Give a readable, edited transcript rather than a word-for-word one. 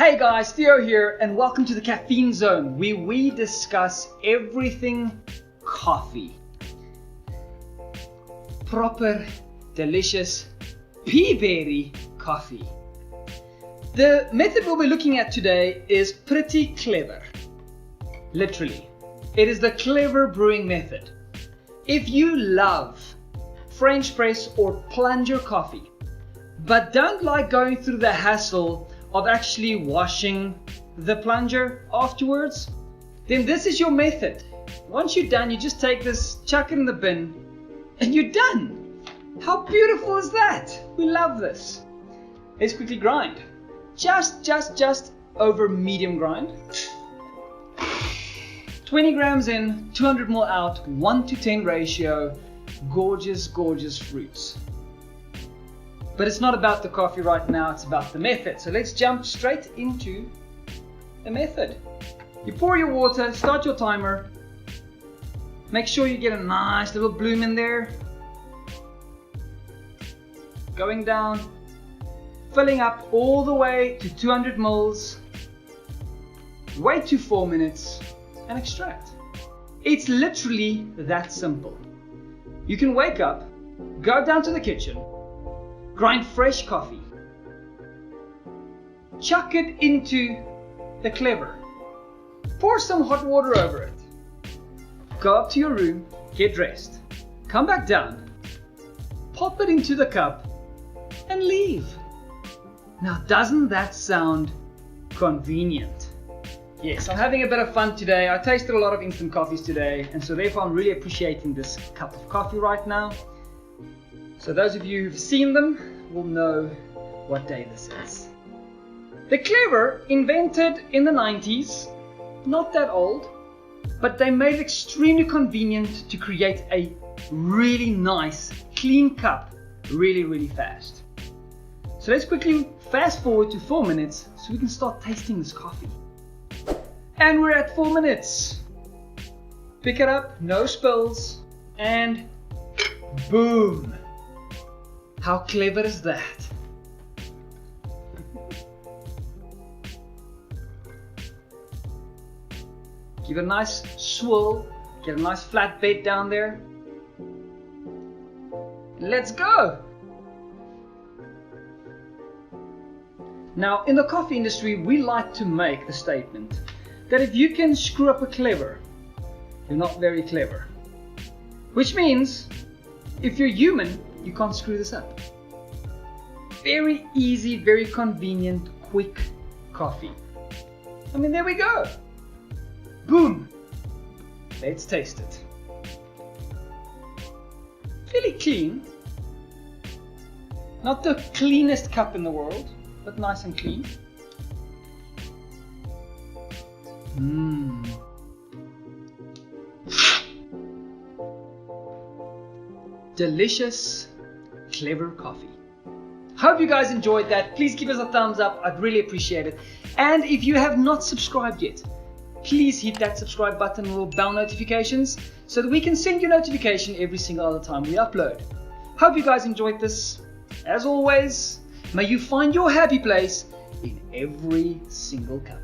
Hey guys, Theo here, and welcome to the Caffeine Zone, where we discuss everything coffee. Proper, delicious, pea-berry coffee. The method we'll be looking at today is pretty clever. Literally. It is the clever brewing method. If you love French press or plunger coffee, but don't like going through the hassle of actually washing the plunger afterwards, then this is your method. Once you're done, you just take this, chuck it in the bin, and you're done. How beautiful is that? We love this. Let's quickly grind. Just over medium grind. 20 grams in, 200 ml out, 1:10 ratio. Gorgeous, gorgeous fruits. But it's not about the coffee right now, it's about the method. So let's jump straight into the method. You pour your water, start your timer. Make sure you get a nice little bloom in there. Going down, filling up all the way to 200 mils. Wait to 4 minutes and extract. It's literally that simple. You can wake up, go down to the kitchen, grind fresh coffee, chuck it into the clever, pour some hot water over it, go up to your room, get dressed, come back down, pop it into the cup and leave. Now doesn't that sound convenient? Yes, I'm having a bit of fun today. I tasted a lot of instant coffees today, and so therefore I'm really appreciating this cup of coffee right now. So those of you who've seen them will know what day this is. The clever, invented in the 90s, not that old, but they made it extremely convenient to create a really nice, clean cup really, really fast. So let's quickly fast forward to 4 minutes so we can start tasting this coffee. And we're at 4 minutes. Pick it up, no spills, and boom. How clever is that? Give it a nice swirl, get a nice flat bed down there. Let's go! Now, in the coffee industry, we like to make the statement that if you can screw up a clever, you're not very clever. Which means, if you're human, you can't screw this up. Very easy, very convenient, quick coffee. I mean, there we go. Boom. Let's taste it. Fairly clean. Not the cleanest cup in the world, but nice and clean. Delicious, clever coffee. Hope you guys enjoyed that. Please give us a thumbs up. I'd really appreciate it. And if you have not subscribed yet, please hit that subscribe button and little bell notifications so that we can send you notification every single other time we upload. Hope you guys enjoyed this. As always, may you find your happy place in every single cup.